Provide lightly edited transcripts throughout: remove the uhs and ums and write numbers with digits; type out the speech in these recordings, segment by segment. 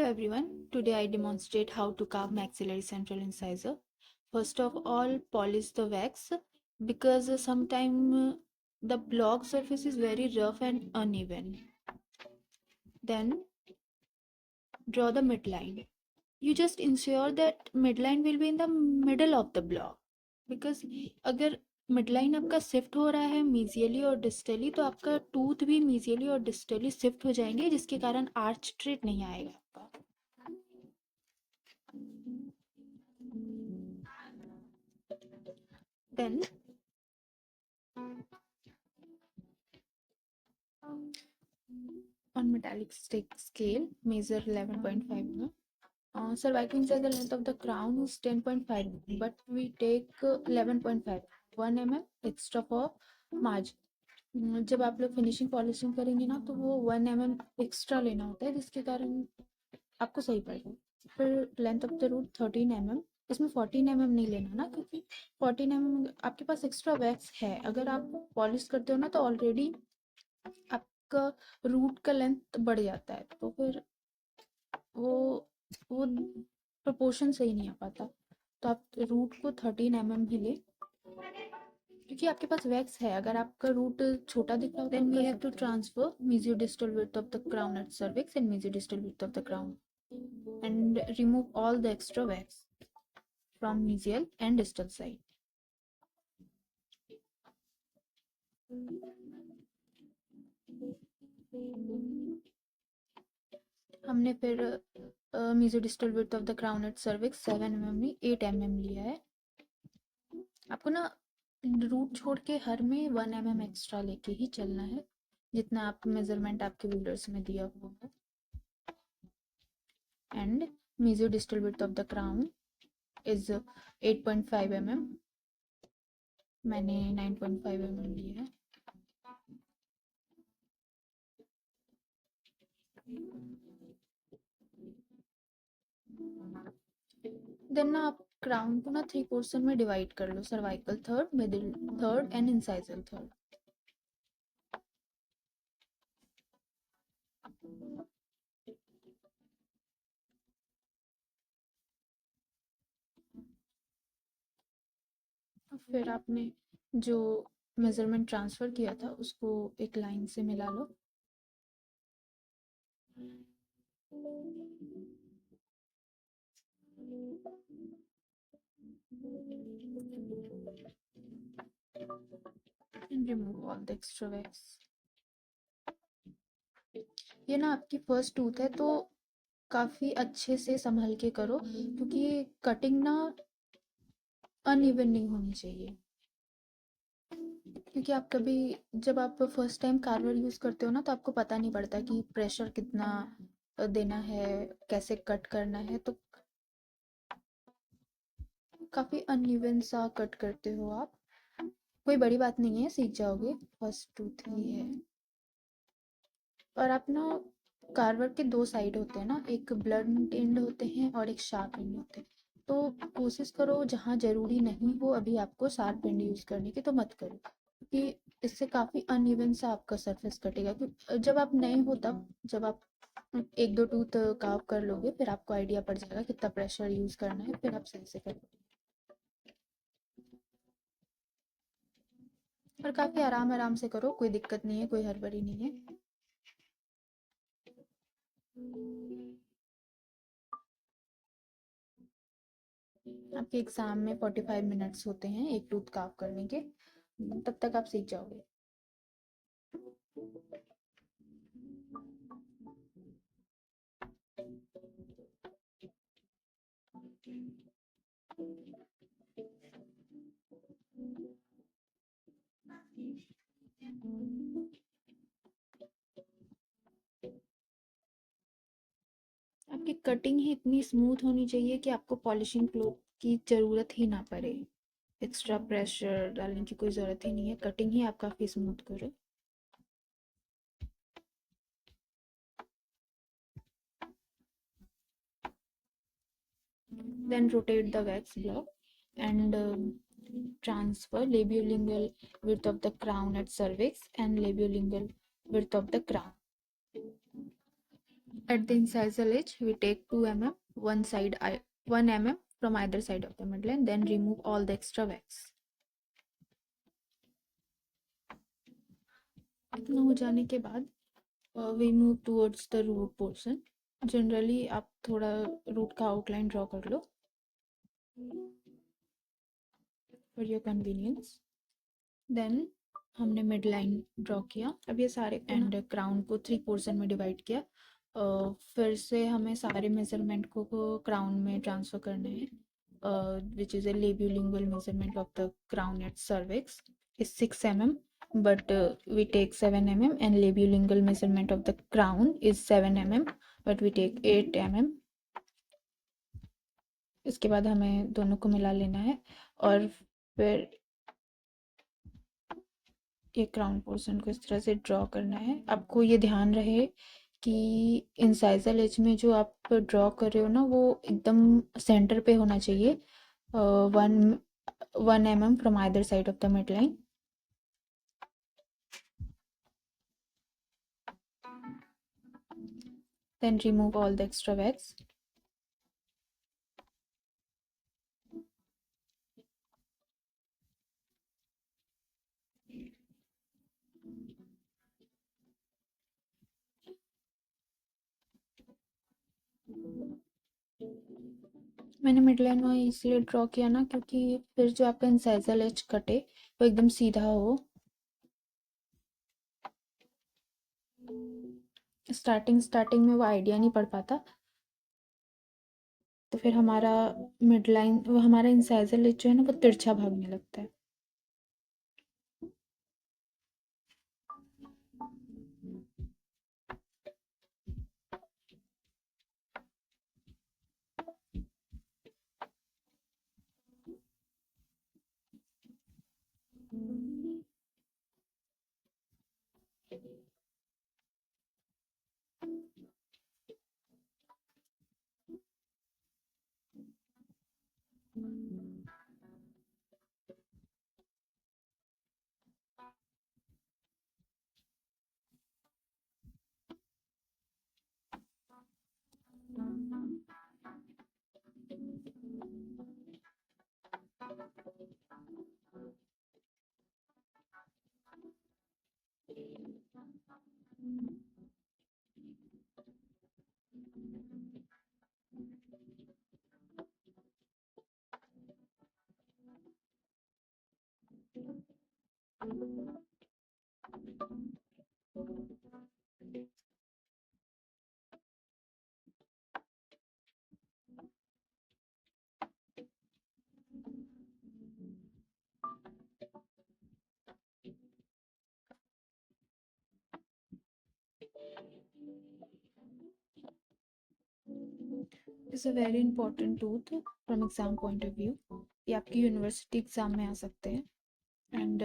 everyone, today I demonstrate how to carve maxillary central incisor. First of all, polish the wax because sometimes the block surface is very rough and uneven. Then draw the midline. You just ensure that midline will be in the middle of the block because अगर midline आपका shift हो रहा है मीजियली और distally तो आपका tooth भी मीजियली और डिस्टली शिफ्ट हो जाएंगे जिसके कारण आर्च स्ट्रेट नहीं आएगा आपका. Then on metallic stick scale, measure 11.5 mm. Cervical incisor length of the crown is 10.5 mm, but we take 11.5, 1 mm extra for margin. जब आप लोग फिनिशिंग पॉलिशिंग करेंगे ना तो वो 1 mm एक्स्ट्रा लेना होता है जिसके कारण आपको सही पड़ेगा. फिर length of the root 13 mm. इसमें 14 mm नहीं लेना ना क्योंकि 14 mm आपके पास एक्स्ट्रा वैक्स है. अगर आप पॉलिश करते हो ना तो ऑलरेडी आपका रूट का लेंथ बढ़ जाता है तो फिर वो वो प्रपोर्शन सही नहीं आ पाता. तो आप रूट को 13 mm ही ले क्योंकि आपके पास वैक्स है. अगर आपका रूट छोटा दिख रहा हो then we have to transfer mesiodistal width of the crown at cervix and mesiodistal width of the crown and remove all the extra wax from mesial and distal side. हमने फिर mesiodistal width of the crown at cervix 7 mm नहीं 8 mm लिया है. आपको ना root छोड़ के हर में 1 mm एक्स्ट्रा लेके ही चलना है जितना आप मेजरमेंट आपके रूलर्स में दिया हुआ है. And mesiodistal width of the crown is 8.5 mm. मैंने 9.5 mm लिया है. देन ना आप क्राउन को ना 3 पोर्शन में डिवाइड कर लो. Cervical third, middle third and incisal third. फिर आपने जो मेजरमेंट ट्रांसफर किया था उसको एक लाइन से मिला लो. and remove all the extra wax. ये ना आपकी फर्स्ट टूथ है तो काफी अच्छे से संभल के करो क्योंकि कटिंग ना अनइवन नहीं होनी चाहिए. क्योंकि आप कभी जब आप फर्स्ट टाइम कार्वर यूज करते हो ना तो आपको पता नहीं पड़ता कि प्रेशर कितना देना है, कैसे कट करना है, तो काफी अनइवन सा कट करते हो आप. कोई बड़ी बात नहीं है, सीख जाओगे, फर्स्ट टूथ ही है. और आप ना कार्वर के 2 साइड होते हैं ना, एक ब्लंट एंड होते हैं और एक शार्प एंड होते हैं. तो कोशिश करो जहाँ जरूरी नहीं हो अभी आपको शार्प एंड यूज करने की तो मत करो क्योंकि इससे काफी अनइवन सा आपका सरफेस कटेगा. क्योंकि जब आप नए हो तब जब आप 1-2 टूथ कार्व कर लोगे फिर आपको आइडिया पड़ जाएगा कितना प्रेशर यूज करना है, फिर आप सही से करोगे. और काफी आराम आराम से करो, कोई दिक्कत नहीं है, कोई हड़बड़ी नहीं है. आपके एग्जाम में 45 मिनट्स होते हैं एक टूथ कार्व करने के, तब तक आप सीख जाओगे. आपकी कटिंग ही इतनी स्मूथ होनी चाहिए कि आपको पॉलिशिंग क्लोथ की ज़रूरत ही ना पड़े. एक्स्ट्रा प्रेशर डालने की कोई ज़रूरत ही नहीं है, कटिंग ही आप काफ़ी स्मूथ करे. Then rotate the wax block and transfer labiolingual width of the crown at cervix and labiolingual width of the crown. At the incisal edge, we take 2 mm, 1 mm from either side of the midline, then remove all the extra wax. इतना हो जाने के बाद we move towards the root portion. Generally आप थोड़ा root का outline draw कर लो for your convenience. Then हमने मिड लाइन ड्रॉ किया. अब ये सारे एंड क्राउन को 3 पोर्शन में डिवाइड किया. फिर से हमें सारे मेजरमेंट को क्राउन में ट्रांसफ़र करने हैं. Which is a labiolingual measurement of the crown at cervix is 6 mm, but we take 7 mm, and labiolingual measurement of the crown is 7 mm, but we take 8 mm. इसके बाद हमें दोनों को मिला लेना है और फिर ये क्राउन पोर्शन को इस तरह से ड्रॉ करना है. आपको ये ध्यान रहे कि इंसाइजल एज में जो आप ड्रॉ कर रहे हो ना, वो एकदम सेंटर पे होना चाहिए. 1 mm from either side of the midline. Then remove all the extra wax. मैंने मिडलाइन वहाँ इसलिए ड्रॉ किया ना, क्योंकि फिर जो आपका इंसाइजल एज कटे वो एकदम सीधा हो. स्टार्टिंग में वो आइडिया नहीं पड़ पाता, तो फिर हमारा मिडलाइन, वो हमारा इंसाइजल एज जो है ना, वो तिरछा भागने लगता है. It's a very important tooth from exam point of view. ये आपकी यूनिवर्सिटी एग्जाम में आ सकते हैं, एंड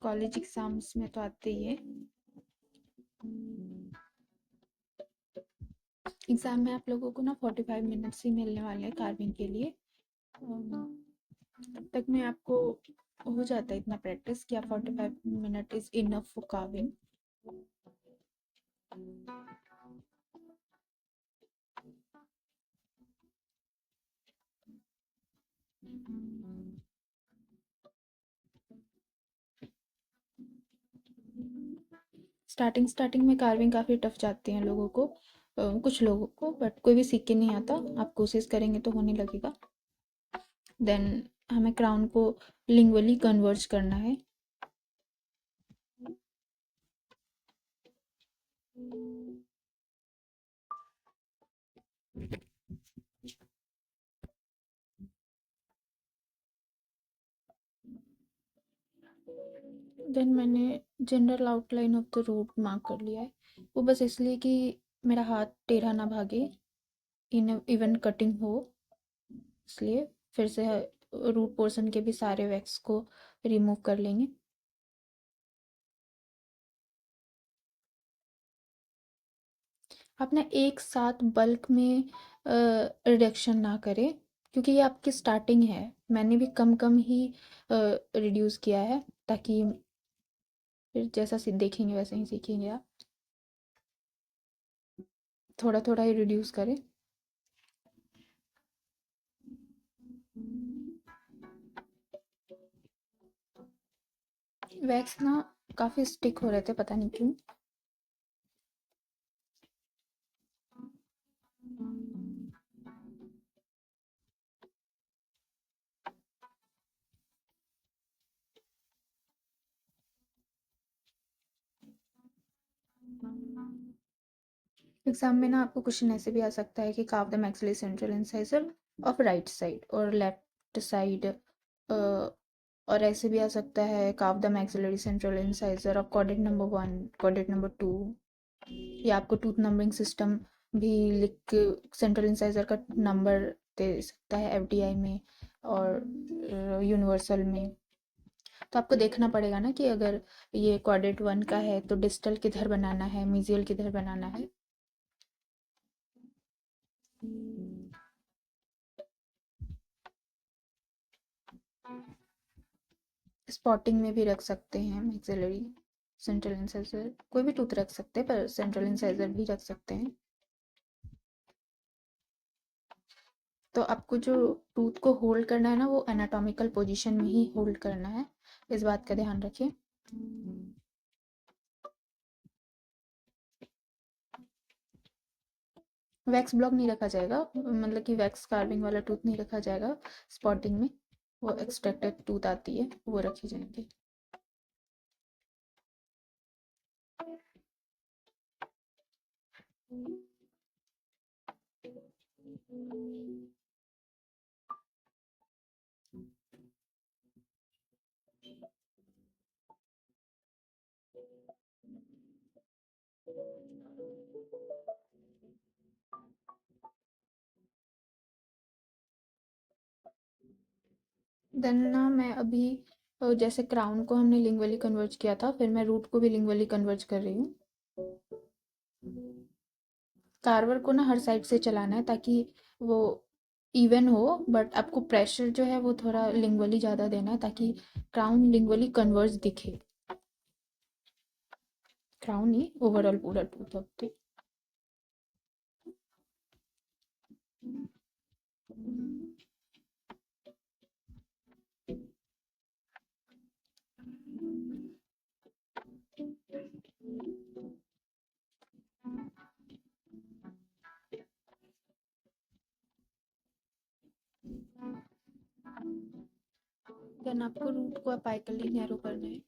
कॉलेज एग्जाम्स में तो आते ही है. एग्ज़ाम में आप लोगों को ना 45 मिनट्स ही मिलने वाले हैं कार्विंग के लिए. तब तक में आपको हो जाता है इतना प्रैक्टिस कि आप 45 minute is enough for carving. Starting में कार्विंग काफ़ी टफ जाती हैं लोगों को, कुछ लोगों को, बट कोई भी सीख के नहीं आता. आप कोशिश करेंगे तो होने लगेगा. देन हमें क्राउन को लिंगुअली कन्वर्ज करना है. देन मैंने general outline of the root mark कर लिया है. वो बस इसलिए कि मेरा हाथ टेढ़ा ना भागे इन इवन कटिंग हो, इसलिए. फिर से रूट पोर्शन के भी सारे वैक्स को रिमूव कर लेंगे. आप ना एक साथ बल्क में रिडक्शन ना करें, क्योंकि ये आपकी स्टार्टिंग है. मैंने भी कम कम ही रिड्यूस किया है, ताकि फिर जैसा देखेंगे वैसे ही सीखेंगे आप. थोड़ा थोड़ा ही रिड्यूस करें। वैक्स ना काफ़ी स्टिक हो रहे थे, पता नहीं क्यों। एग्जाम में ना आपको क्वेश्चन ऐसे भी आ सकता है कि curve the maxillary central incisor of right side और लेफ्ट साइड, और ऐसे भी आ सकता है curve the maxillary central incisor of quadrant number 1, quadrant number 2, या आपको टूथ नंबरिंग सिस्टम भी लिख के सेंट्रल इंसाइजर का नंबर दे सकता है एफडीआई में और यूनिवर्सल में। तो आपको देखना पड़ेगा ना कि अगर ये क्वाड्रेंट 1 का है तो डिस्टल किधर बनाना है, मीजियल किधर बनाना है। स्पॉटिंग में भी रख सकते हैं मैक्सिलरी सेंट्रल इंसाइजर, कोई भी टूथ रख सकते हैं पर सेंट्रल इंसाइजर भी रख सकते हैं। तो आपको जो टूथ को होल्ड करना है ना वो एनाटॉमिकल पोजीशन में ही होल्ड करना है, इस बात का ध्यान रखिए। वैक्स ब्लॉक नहीं रखा जाएगा, मतलब कि वैक्स कार्विंग वाला टूथ नहीं रखा जाएगा स्पॉटिंग में। वो एक्सट्रैक्टेड टूथ आती है वो रखी जाएंगी। देन ना मैं अभी जैसे क्राउन को हमने लिंगुअली कन्वर्ज किया था, फिर मैं रूट को भी लिंगुअली कन्वर्ज कर रही हूँ। कार्वर को ना हर साइड से चलाना है ताकि वो इवन हो, बट आपको प्रेशर जो है वो थोड़ा लिंगुअली ज़्यादा देना है ताकि क्राउन लिंगुअली कन्वर्ज दिखे। क्राउन ही ओवरऑल पूरा टूथ ऑफ द। देन आपको रूट को अपाइकली नैरो करना है।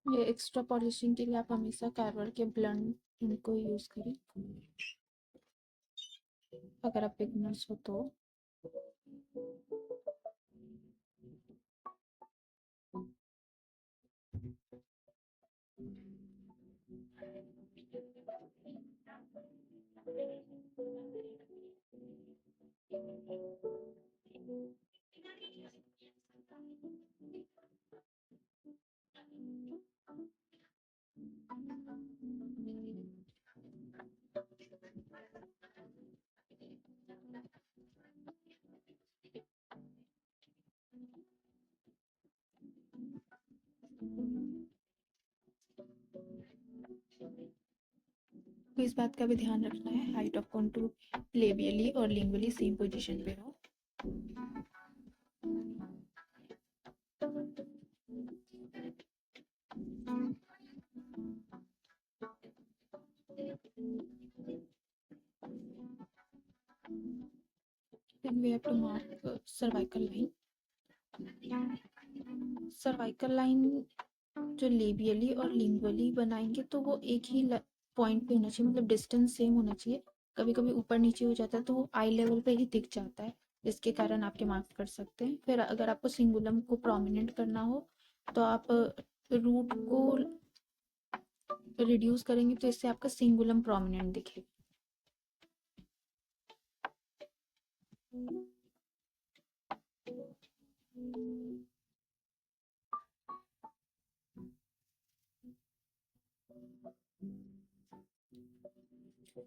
ये एक्स्ट्रा पॉलिशिंग के लिए आप हमेशा कार्वर के ब्लंट इनको यूज़ करें अगर आप बिगनर्स हो तो। तो इस बात का भी ध्यान रखना है हाइट ऑफ कॉन्टूर लेबियली और लिंगुअली सेम पोजीशन पे हो। Then we have to mark cervical line. Cervical line जो लेबियली और लिंगुअली बनाएंगे तो वो एक ही पॉइंट पे होना चाहिए, मतलब डिस्टेंस सेम होना चाहिए। कभी कभी ऊपर नीचे हो जाता है तो वो आई लेवल पे ही दिख जाता है, जिसके कारण आपके मार्क्स कर सकते हैं। फिर अगर आपको सिंगुलम को प्रोमिनेंट करना हो तो आप रूट को रिड्यूस करेंगे तो इससे आपका सिंगुलम प्रोमिनेंट दिखेगा।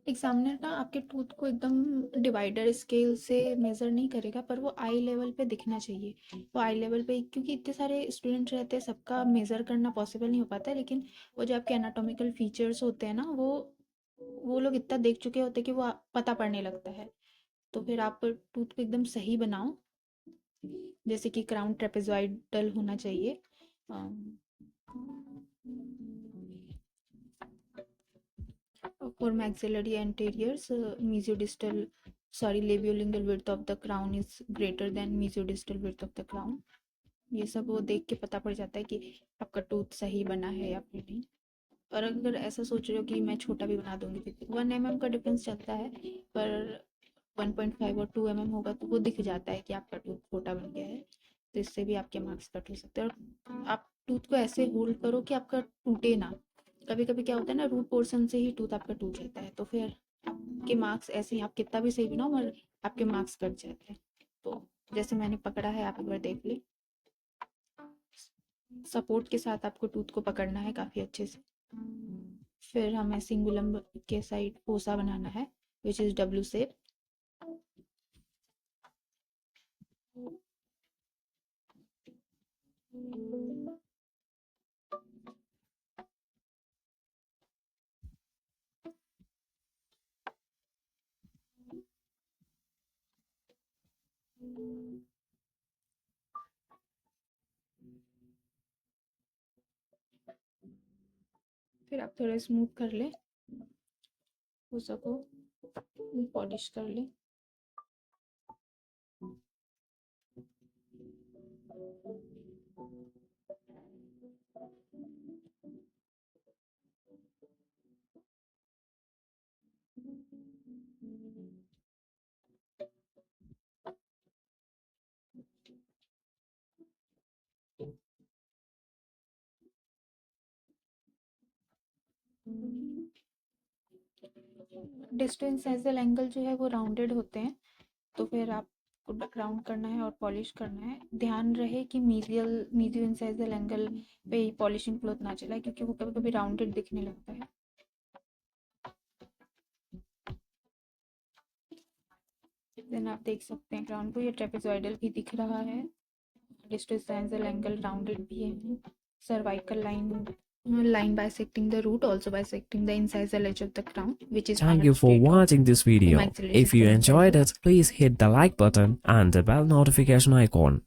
एग्जामिनर ना आपके टूथ को एकदम डिवाइडर स्केल से मेज़र नहीं करेगा, पर वो आई लेवल पे दिखना चाहिए। वो आई लेवल पे, क्योंकि इतने सारे स्टूडेंट रहते हैं, सबका मेज़र करना पॉसिबल नहीं हो पाता है, लेकिन वो जो आपके एनाटॉमिकल फीचर्स होते हैं ना, वो लोग इतना देख चुके होते हैं कि वो पता पड़ने लगता है। तो फिर आप टूथ को एकदम सही बनाओ, जैसे कि क्राउन ट्रेपेजॉइडल होना चाहिए। For maxillary anteriors, mesiodistal, sorry, labiolingual width of the crown is greater than mesiodistal width of the crown. ये सब वो देख के पता पड़ जाता है कि आपका टूथ सही बना है या फिर नहीं। और अगर ऐसा सोच रहे हो कि मैं छोटा भी बना दूंगी, क्योंकि 1 mm का डिफरेंस चलता है, पर 1.5 और 2 mm होगा तो वो दिख जाता है कि आपका टूथ छोटा बन गया है, तो इससे भी आपके मार्क्स कट हो सकते हैं। और आप टूथ को ऐसे होल्ड करो कि आपका टूटे ना। कभी कभी क्या होता है ना, रूट पोर्शन से ही टूथ आपका टूट जाता है, तो फिर आपके मार्क्स ऐसे ही, आप कितना भी सही बनाओ मगर आपके मार्क्स कट जाते हैं। तो जैसे मैंने पकड़ा है, आप एक बार देख ली। सपोर्ट के साथ आपको टूथ को पकड़ना है काफ़ी अच्छे से। फिर हमें सिंगुलम के साइड पोसा बनाना है, विच इज़ डब्ल्यू शेप। फिर आप थोड़ा स्मूथ कर ले पोसा को, पॉलिश कर ले। डिस्टेंस एजल एंगल जो है वो राउंडेड होते हैं, तो फिर आपको राउंड करना है और पॉलिश करना है। ध्यान रहे कि मीडियल इंसाइजल एंगल पे ही पॉलिशिंग क्लॉथ ना चलाए, क्योंकि वो कभी कभी राउंडेड दिखने लगता है। देन आप देख सकते हैं क्राउन को, ये ट्रेपेजॉइडल भी दिख रहा है, डिस्टेंस एंगल राउंडेड भी है। Cervical line bisecting the root, also bisecting the incisal edge of the crown, which is Thank another you for state of watching this video. maxillary If you distal enjoyed incisal. it, please hit the like button and the bell notification icon.